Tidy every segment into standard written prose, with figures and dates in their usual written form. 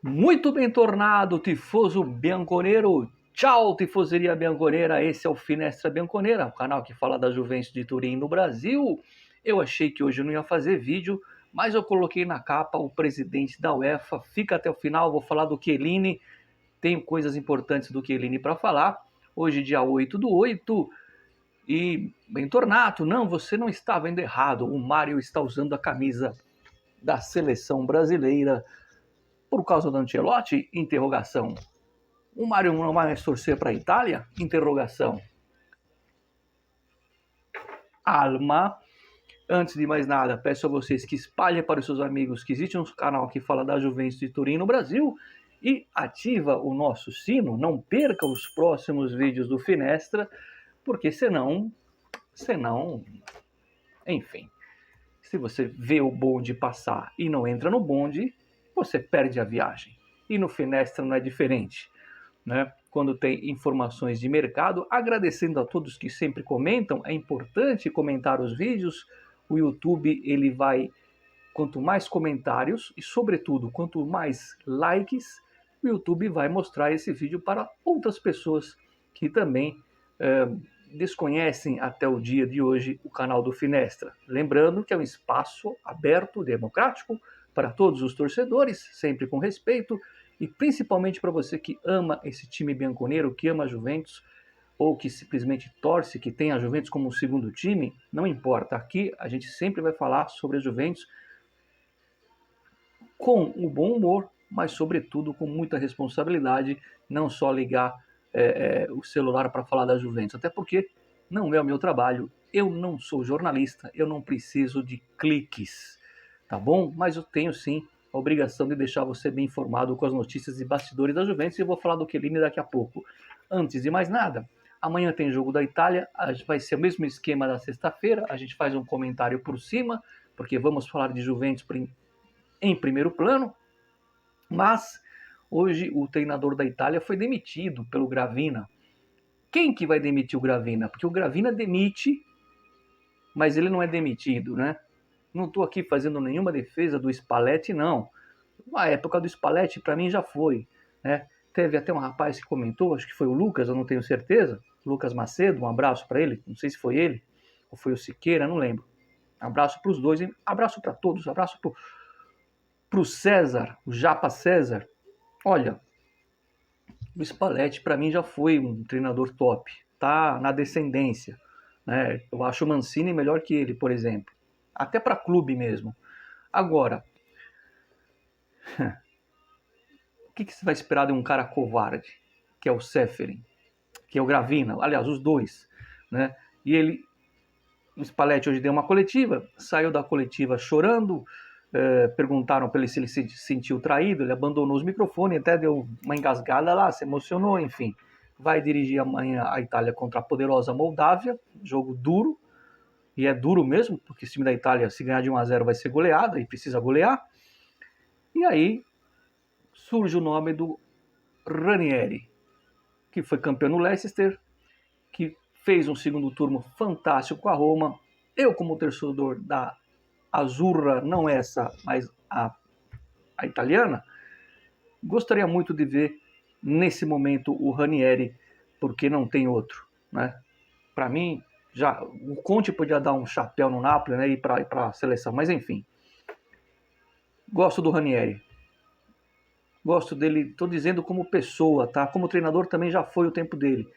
Muito bem tornado, tifoso bianconero. Tchau, tifoseria bianconera. Esse é o Finestra Bianconera, o canal que fala da Juventus de Turim no Brasil. Eu achei que hoje eu não ia fazer vídeo, mas eu coloquei na capa o presidente da UEFA. Fica até o final, vou falar do Chiellini. Tenho coisas importantes do Chiellini para falar. Hoje, dia 8/8. E, bem tornado, não, você não está vendo errado. O Mário está usando a camisa da seleção brasileira. Por causa do Ancelotti? Interrogação. O Mário não vai mais torcer para a Itália? Interrogação. Alma. Antes de mais nada, peço a vocês que espalhem para os seus amigos que existe um canal que fala da Juventus de Turim no Brasil e ativa o nosso sino. Não perca os próximos vídeos do Finestra, porque senão, enfim, se você vê o bonde passar e não entra no bonde, você perde a viagem. E no Finestra não é diferente, né? Quando tem informações de mercado, agradecendo a todos que sempre comentam, é importante comentar os vídeos. O YouTube, ele vai, quanto mais comentários e, sobretudo, quanto mais likes, o YouTube vai mostrar esse vídeo para outras pessoas que também desconhecem até o dia de hoje o canal do Finestra. Lembrando que é um espaço aberto, democrático, para todos os torcedores, sempre com respeito, e principalmente para você que ama esse time bianconero, que ama a Juventus, ou que simplesmente torce, que tem a Juventus como um segundo time, não importa. Aqui a gente sempre vai falar sobre a Juventus com o bom humor, mas sobretudo com muita responsabilidade, não só ligar o celular para falar da Juventus, até porque não é o meu trabalho, eu não sou jornalista, eu não preciso de cliques, tá bom? Mas eu tenho sim a obrigação de deixar você bem informado com as notícias e bastidores da Juventus, e eu vou falar do Chiellini daqui a pouco. Antes de mais nada, amanhã tem jogo da Itália, vai ser o mesmo esquema da sexta-feira, a gente faz um comentário por cima, porque vamos falar de Juventus em primeiro plano, mas hoje o treinador da Itália foi demitido pelo Gravina. Quem que vai demitir o Gravina? Porque o Gravina demite, mas ele não é demitido, né? Não estou aqui fazendo nenhuma defesa do Spalletti, não. A época do Spalletti, para mim, já foi, né? Teve até um rapaz que comentou, acho que foi o Lucas, eu não tenho certeza, Lucas Macedo, um abraço para ele, não sei se foi ele, ou foi o Siqueira, não lembro. Abraço para os dois, abraço para todos, abraço para o César, o Japa César. Olha, o Spalletti para mim já foi um treinador top, tá na descendência, né? Eu acho o Mancini melhor que ele, por exemplo, até para clube mesmo. Agora, o que você vai esperar de um cara covarde, que é o Ceferin, que é o Gravina, aliás, os dois, né? E ele, o Spalletti hoje deu uma coletiva, saiu da coletiva chorando, perguntaram para ele se ele se sentiu traído, ele abandonou os microfones, até deu uma engasgada lá, se emocionou, enfim. Vai dirigir amanhã a Itália contra a poderosa Moldávia, jogo duro, e é duro mesmo, porque o time da Itália, se ganhar de 1-0, vai ser goleada, e precisa golear. E aí surge o nome do Ranieri, que foi campeão no Leicester, que fez um segundo turno fantástico com a Roma. Eu, como torcedor da Azzurra, não essa, mas a italiana, gostaria muito de ver nesse momento o Ranieri, porque não tem outro, né? Para mim, já o Conte podia dar um chapéu no Napoli, né, e ir para a seleção, mas enfim. Gosto do Ranieri. Gosto dele, estou dizendo como pessoa, tá? Como treinador também já foi o tempo dele.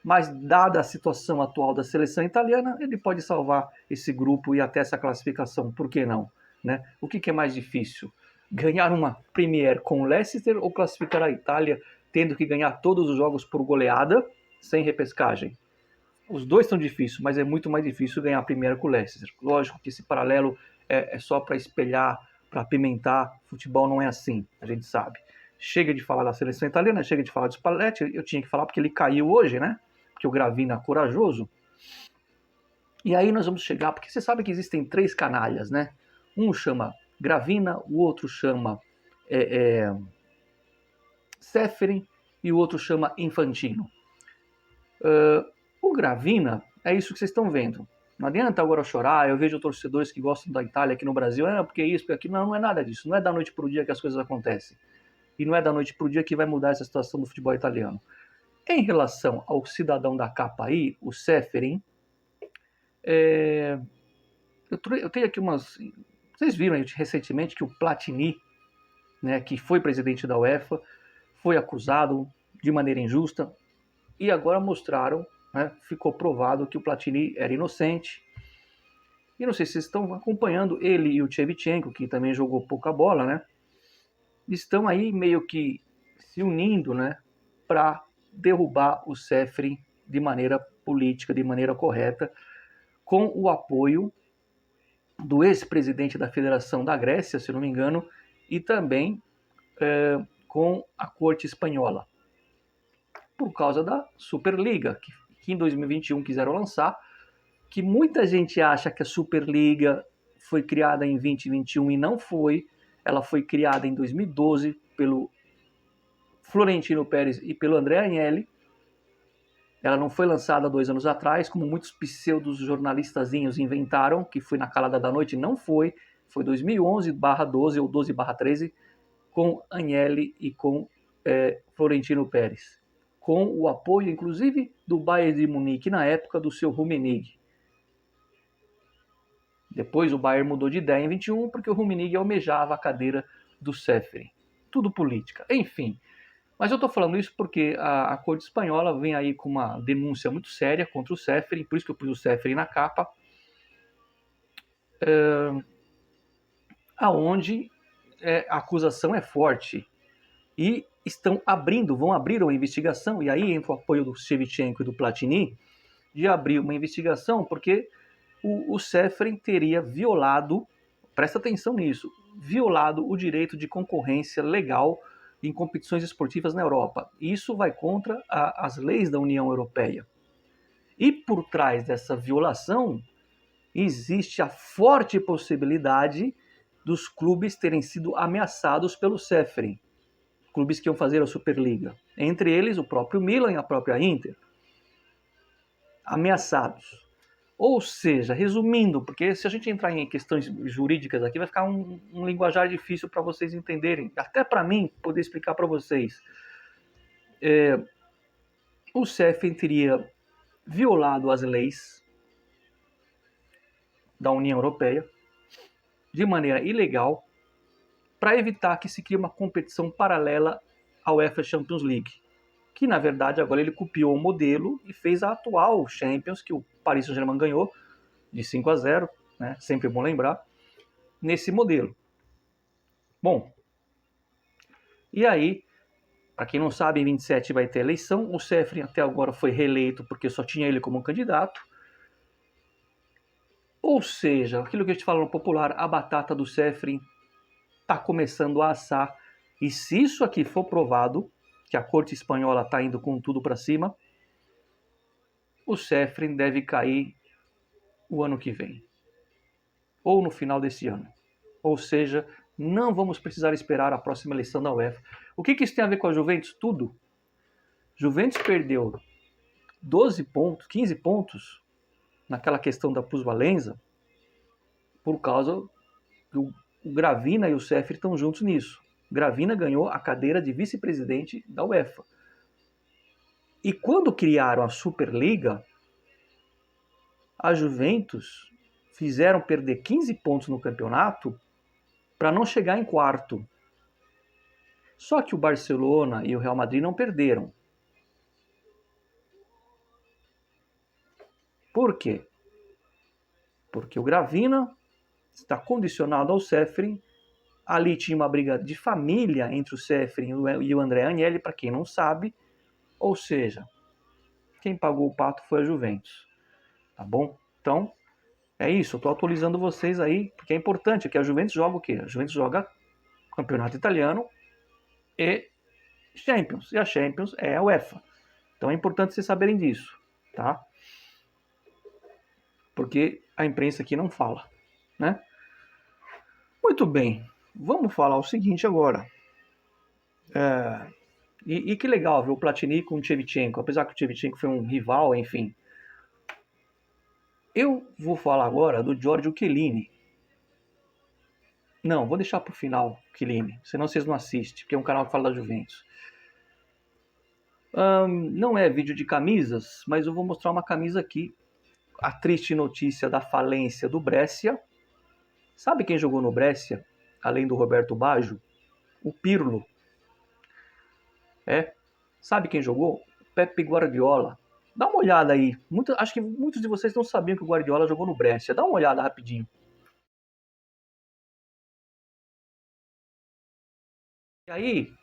Mas dada a situação atual da seleção italiana, ele pode salvar esse grupo e até essa classificação, por que não? Né? O que é mais difícil? Ganhar uma Premier com o Leicester ou classificar a Itália tendo que ganhar todos os jogos por goleada, sem repescagem? Os dois são difíceis, mas é muito mais difícil ganhar a Premier com o Leicester. Lógico que esse paralelo é só para espelhar, para apimentar. Futebol não é assim, a gente sabe. Chega de falar da seleção italiana, chega de falar do Spalletti, eu tinha que falar porque ele caiu hoje, né? Porque o Gravina é corajoso. E aí nós vamos chegar, porque você sabe que existem três canalhas, né? Um chama Gravina, o outro chama Ceferin e o outro chama Infantino. O Gravina é isso que vocês estão vendo. Não adianta agora chorar, eu vejo torcedores que gostam da Itália aqui no Brasil, porque isso, porque aquilo, não é nada disso, não é da noite para o dia que as coisas acontecem. e não é da noite para o dia que vai mudar essa situação do futebol italiano. Em relação ao cidadão da capa aí, o Ceferin, eu tenho aqui umas... Vocês viram aí, recentemente que o Platini, né, que foi presidente da UEFA, foi acusado de maneira injusta, e agora mostraram, né, ficou provado que o Platini era inocente. E não sei se vocês estão acompanhando, ele e o Shevchenko, que também jogou pouca bola, né, estão aí meio que se unindo, né, para derrubar o Ceferin de maneira política, de maneira correta, com o apoio do ex-presidente da Federação da Grécia, se não me engano, e também com a corte espanhola, por causa da Superliga, que em 2021 quiseram lançar, que muita gente acha que a Superliga foi criada em 2021 e não foi. Ela foi criada em 2012 pelo Florentino Pérez e pelo André Agnelli. Ela não foi lançada 2 anos atrás, como muitos pseudos jornalistazinhos inventaram, que foi na calada da noite. Não foi. Foi 2011/12 ou 12/13, com Agnelli e com Florentino Pérez, com o apoio, inclusive, do Bayern de Munique, na época do seu Rummenigge. Depois o Bayern mudou de ideia em 21, porque o Rummenigge almejava a cadeira do Ceferin. Tudo política. Enfim, mas eu estou falando isso porque a corte espanhola vem aí com uma denúncia muito séria contra o Ceferin, por isso que eu pus o Ceferin na capa, aonde a acusação é forte. E vão abrir uma investigação, e aí entra o apoio do Shevchenko e do Platini, de abrir uma investigação, porque o Ceferin teria violado, presta atenção nisso, violado o direito de concorrência legal em competições esportivas na Europa. Isso vai contra as leis da União Europeia. E por trás dessa violação, existe a forte possibilidade dos clubes terem sido ameaçados pelo Ceferin. Clubes que iam fazer a Superliga. Entre eles, o próprio Milan e a própria Inter. Ameaçados. Ou seja, resumindo, porque se a gente entrar em questões jurídicas aqui, vai ficar um linguajar difícil para vocês entenderem. Até para mim, poder explicar para vocês. O Ceferin teria violado as leis da União Europeia de maneira ilegal para evitar que se crie uma competição paralela à UEFA Champions League, que na verdade agora ele copiou o modelo e fez a atual Champions, que o Paris Saint-Germain ganhou de 5-0, né? Sempre bom lembrar, nesse modelo. Bom, e aí, para quem não sabe, em 27 vai ter eleição, o Ceferin até agora foi reeleito porque só tinha ele como candidato. Ou seja, aquilo que a gente fala no popular, a batata do Ceferin está começando a assar, e se isso aqui for provado, que a corte espanhola está indo com tudo para cima, o Ceferin deve cair o ano que vem, ou no final desse ano. Ou seja, não vamos precisar esperar a próxima eleição da UEFA. O que isso tem a ver com a Juventus? Tudo. Juventus perdeu 12 pontos, 15 pontos naquela questão da plusvalenza por causa do o Gravina e o Ceferin estão juntos nisso. Gravina ganhou a cadeira de vice-presidente da UEFA. E quando criaram a Superliga, a Juventus fizeram perder 15 pontos no campeonato para não chegar em quarto. Só que o Barcelona e o Real Madrid não perderam. Por quê? Porque o Gravina está condicionado ao Ceferin. Ali tinha uma briga de família entre o Ceferin e o André Agnelli, para quem não sabe. Ou seja, quem pagou o pato foi a Juventus. Tá bom? Então, é isso. Eu estou atualizando vocês aí, porque é importante que a Juventus joga o quê? A Juventus joga Campeonato Italiano e Champions. E a Champions é a UEFA. Então é importante vocês saberem disso, tá? Porque a imprensa aqui não fala, né? Muito bem. Vamos falar o seguinte agora. E que legal ver o Platini com o Shevchenko, apesar que o Shevchenko foi um rival, enfim. Eu vou falar agora do Giorgio Chiellini. Não, vou deixar pro final, Chiellini, senão vocês não assistem, porque é um canal que fala da Juventus. Não é vídeo de camisas, mas eu vou mostrar uma camisa aqui. A triste notícia da falência do Brescia. Sabe quem jogou no Brescia, além do Roberto Baggio? O Pirlo. Sabe quem jogou? Pepe Guardiola. Dá uma olhada aí. Acho que muitos de vocês não sabiam que o Guardiola jogou no Brescia. Dá uma olhada rapidinho. E aí,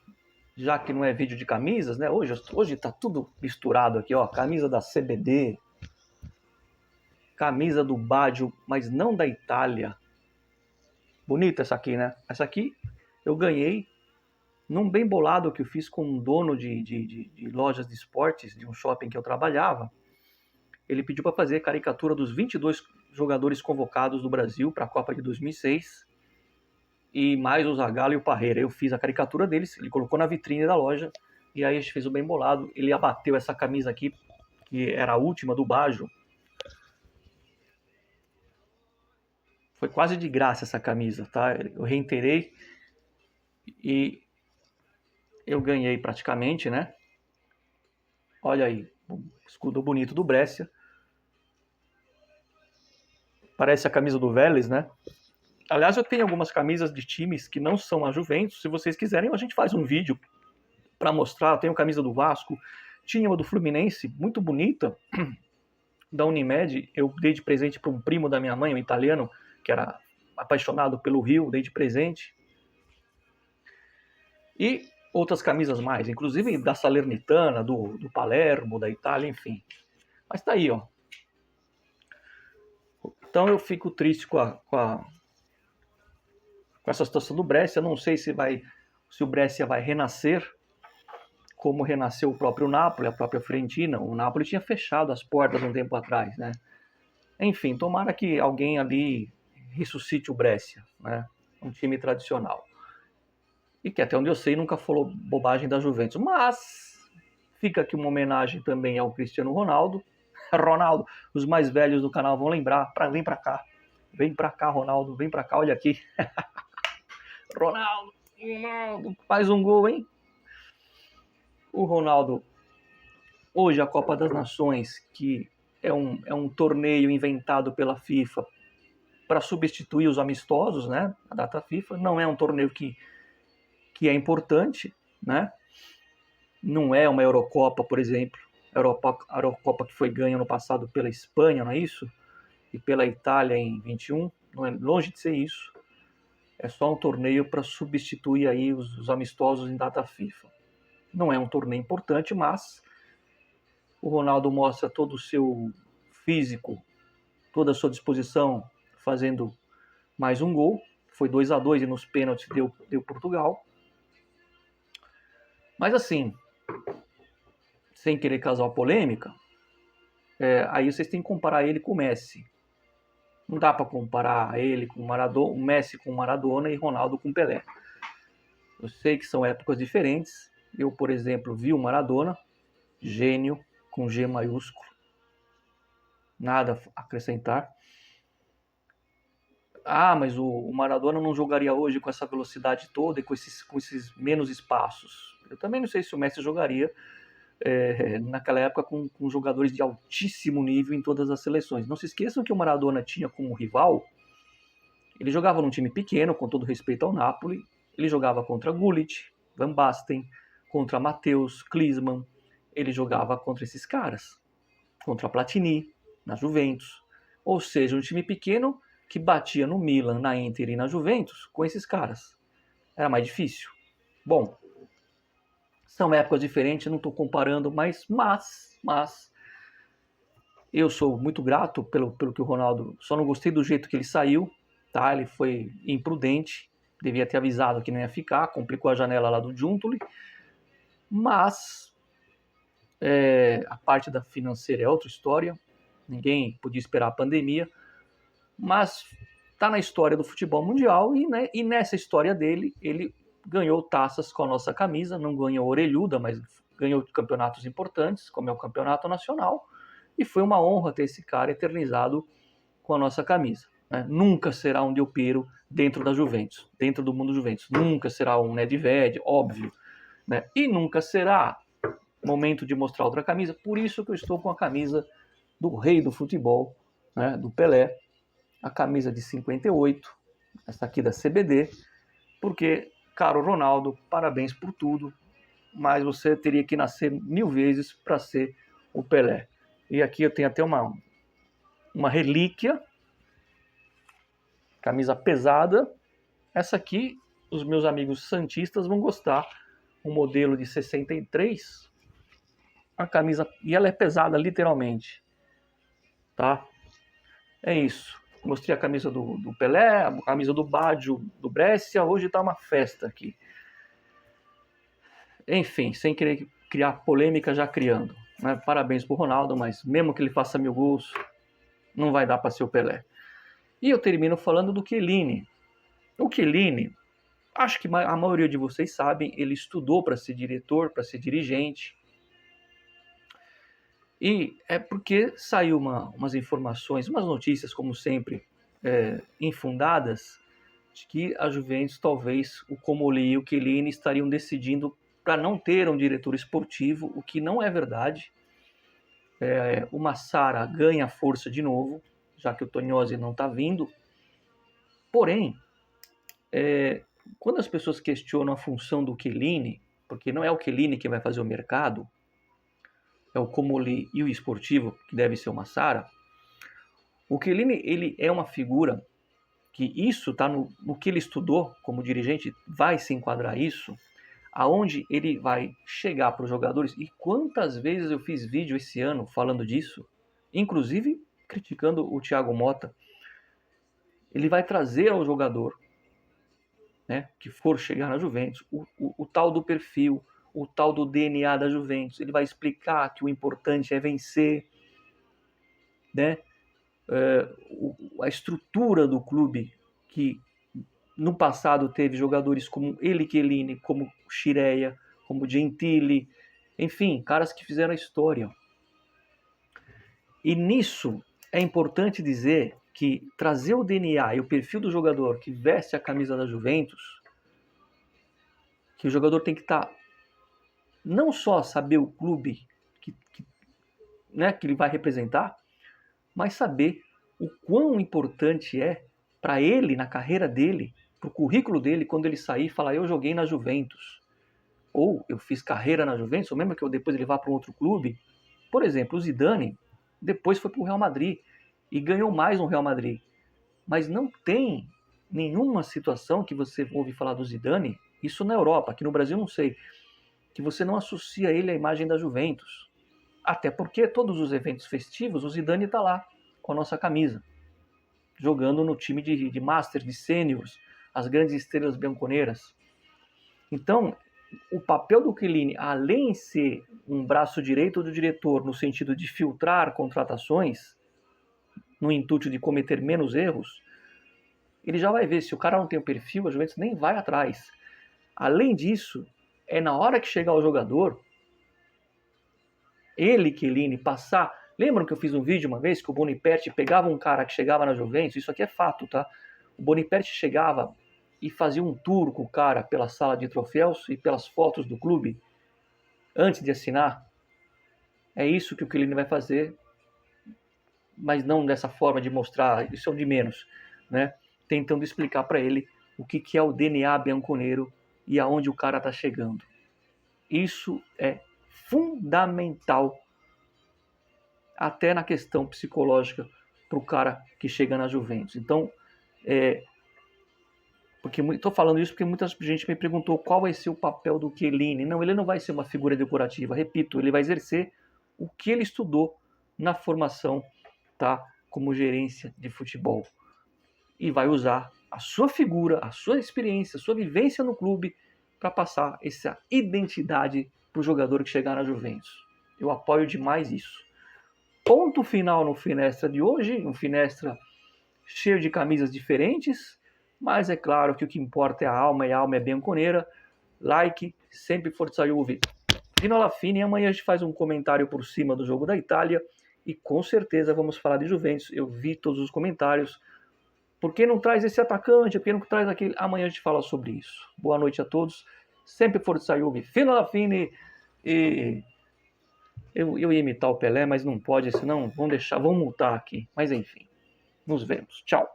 já que não é vídeo de camisas, né? Hoje tá tudo misturado aqui, ó. Camisa da CBD, camisa do Baggio, mas não da Itália. Bonita essa aqui, né? Essa aqui eu ganhei num bem bolado que eu fiz com um dono de lojas de esportes, de um shopping que eu trabalhava. Ele pediu para fazer caricatura dos 22 jogadores convocados do Brasil para a Copa de 2006 e mais o Zagallo e o Parreira. Eu fiz a caricatura deles, ele colocou na vitrine da loja e aí a gente fez o bem bolado. Ele abateu essa camisa aqui, que era a última do Baggio. Foi quase de graça essa camisa, tá? Eu reinterei e eu ganhei praticamente, né? Olha aí, o escudo bonito do Brescia. Parece a camisa do Vélez, né? Aliás, eu tenho algumas camisas de times que não são a Juventus. Se vocês quiserem, a gente faz um vídeo para mostrar. Eu tenho camisa do Vasco, tinha uma do Fluminense, muito bonita, da Unimed. Eu dei de presente para um primo da minha mãe, um italiano, que era apaixonado pelo Rio, dei de presente. E outras camisas mais, inclusive da Salernitana, do Palermo, da Itália, enfim. Mas tá aí, ó. Então eu fico triste com essa situação do Brescia. Não sei se o Brescia vai renascer, como renasceu o próprio Napoli, a própria Fiorentina. O Napoli tinha fechado as portas um tempo atrás, né? Enfim, tomara que alguém ali ressuscite o Brescia, né? Um time tradicional. E que até onde eu sei nunca falou bobagem da Juventus. Mas fica aqui uma homenagem também ao Cristiano Ronaldo. Ronaldo, os mais velhos do canal vão lembrar. Vem pra cá. Vem pra cá, Ronaldo. Vem pra cá, olha aqui. Ronaldo, faz um gol, hein? O Ronaldo, hoje a Copa das Nações, que é um torneio inventado pela FIFA para substituir os amistosos, né? A data FIFA não é um torneio que é importante, né? Não é uma Eurocopa, por exemplo. A Eurocopa que foi ganha no passado pela Espanha, não é isso? E pela Itália em 21, não é longe de ser isso. É só um torneio para substituir aí os amistosos em data FIFA. Não é um torneio importante, mas o Ronaldo mostra todo o seu físico, toda a sua disposição, fazendo mais um gol. Foi 2-2 e nos pênaltis deu Portugal. Mas assim, sem querer causar polêmica, aí vocês têm que comparar ele com o Messi. Não dá para comparar ele com o Messi com Maradona e Ronaldo com Pelé. Eu sei que são épocas diferentes. Eu, por exemplo, vi o Maradona, gênio, com G maiúsculo. Nada a acrescentar. Ah, mas o Maradona não jogaria hoje com essa velocidade toda e com esses menos espaços. Eu também não sei se o Messi jogaria naquela época com jogadores de altíssimo nível em todas as seleções. Não se esqueçam que o Maradona tinha como rival, ele jogava num time pequeno, com todo respeito ao Napoli, ele jogava contra Gullit, Van Basten, contra Matheus, Klinsmann, ele jogava contra esses caras, contra Platini, na Juventus. Ou seja, um time pequeno que batia no Milan, na Inter e na Juventus com esses caras. Era mais difícil. Bom, são épocas diferentes, não estou comparando, mas eu sou muito grato pelo que o Ronaldo... Só não gostei do jeito que ele saiu, tá? Ele foi imprudente, devia ter avisado que não ia ficar, complicou a janela lá do Giuntoli, mas a parte da financeira é outra história, ninguém podia esperar a pandemia, mas está na história do futebol mundial e nessa história dele, ele ganhou taças com a nossa camisa, não ganhou orelhuda, mas ganhou campeonatos importantes, como é o campeonato nacional, e foi uma honra ter esse cara eternizado com a nossa camisa. né? Nunca será um Del Piero dentro da Juventus, dentro do mundo Juventus. Nunca será um Nedved, óbvio, né? E nunca será momento de mostrar outra camisa. Por isso que eu estou com a camisa do rei do futebol, né? Do Pelé, a camisa de 58, essa aqui da CBD, porque, caro Ronaldo, parabéns por tudo, mas você teria que nascer 1000 vezes para ser o Pelé. E aqui eu tenho até uma relíquia, camisa pesada. Essa aqui, os meus amigos santistas vão gostar. Um modelo de 63, a camisa, e ela é pesada literalmente, tá? É isso. Mostrei a camisa do Pelé, a camisa do Baggio, do Brescia. Hoje tá uma festa aqui. Enfim, sem querer criar polêmica, já criando, né? Parabéns pro Ronaldo, mas mesmo que ele faça 1000 gols, não vai dar para ser o Pelé. E eu termino falando do Chiellini. O Chiellini, acho que a maioria de vocês sabem, ele estudou para ser diretor, para ser dirigente. E é porque saiu umas informações, umas notícias, como sempre, infundadas, de que a Juventus, talvez, o Comolli e o Chiellini estariam decidindo para não ter um diretor esportivo, o que não é verdade. O Massara ganha força de novo, já que o Toniosi não está vindo. Porém, quando as pessoas questionam a função do Chiellini, porque não é o Chiellini que vai fazer o mercado, é o Comolli e o esportivo, que deve ser o Massara, o Chiellini, ele é uma figura que isso está no que ele estudou como dirigente, vai se enquadrar isso, aonde ele vai chegar para os jogadores. E quantas vezes eu fiz vídeo esse ano falando disso, inclusive criticando o Thiago Motta. Ele vai trazer ao jogador, né, que for chegar na Juventus, o tal do perfil, o tal do DNA da Juventus. Ele vai explicar que o importante é vencer, né? A estrutura do clube, que no passado teve jogadores como Eli Chiellini, como Scirea, como Gentili, enfim, caras que fizeram a história. E nisso é importante dizer que trazer o DNA e o perfil do jogador que veste a camisa da Juventus, que o jogador tem que estar, não só saber o clube né, que ele vai representar, mas saber o quão importante é para ele, na carreira dele, para o currículo dele, quando ele sair e falar: eu joguei na Juventus, ou eu fiz carreira na Juventus, ou mesmo que depois ele vá para um outro clube. Por exemplo, o Zidane depois foi para o Real Madrid e ganhou mais no Real Madrid. Mas não tem nenhuma situação que você ouve falar do Zidane, isso na Europa, aqui no Brasil não sei, que você não associa ele à imagem da Juventus. Até porque todos os eventos festivos, o Zidane está lá, com a nossa camisa, jogando no time de Masters, de Seniors, as grandes estrelas bianconeiras. Então, o papel do Chiellini, além de ser um braço direito do diretor, no sentido de filtrar contratações, no intuito de cometer menos erros, ele já vai ver, se o cara não tem o perfil, a Juventus nem vai atrás. Além disso, é na hora que chegar o jogador, ele, Chiellini, passar... Lembram que eu fiz um vídeo uma vez que o Boniperti pegava um cara que chegava na Juventus? Isso aqui é fato, tá? O Boniperti chegava e fazia um tour com o cara pela sala de troféus e pelas fotos do clube antes de assinar. É isso que o Chiellini vai fazer, mas não dessa forma de mostrar, isso é o de menos, né? Tentando explicar para ele o que é o DNA bianconeiro e aonde o cara está chegando. Isso é fundamental até na questão psicológica para o cara que chega na Juventus. Então, porque estou falando isso porque muita gente me perguntou qual vai ser o papel do Chiellini. Não, ele não vai ser uma figura decorativa. Repito, ele vai exercer o que ele estudou na formação, tá, como gerência de futebol. E vai usar a sua figura, a sua experiência, a sua vivência no clube para passar essa identidade para o jogador que chegar na Juventus. Eu apoio demais isso. Ponto final no Finestra de hoje, um Finestra cheio de camisas diferentes, mas é claro que o que importa é a alma, e a alma é bianconeira. Like, sempre Forza Juve. Vinola Fine, amanhã a gente faz um comentário por cima do jogo da Itália, e com certeza vamos falar de Juventus. Eu vi todos os comentários, Por que não traz esse atacante? Por que não traz aquele? Amanhã a gente fala sobre isso. Boa noite a todos. Sempre Forza Juve, fino alla fine. E eu ia imitar o Pelé, mas não pode, senão vão multar aqui. Mas enfim, nos vemos. Tchau.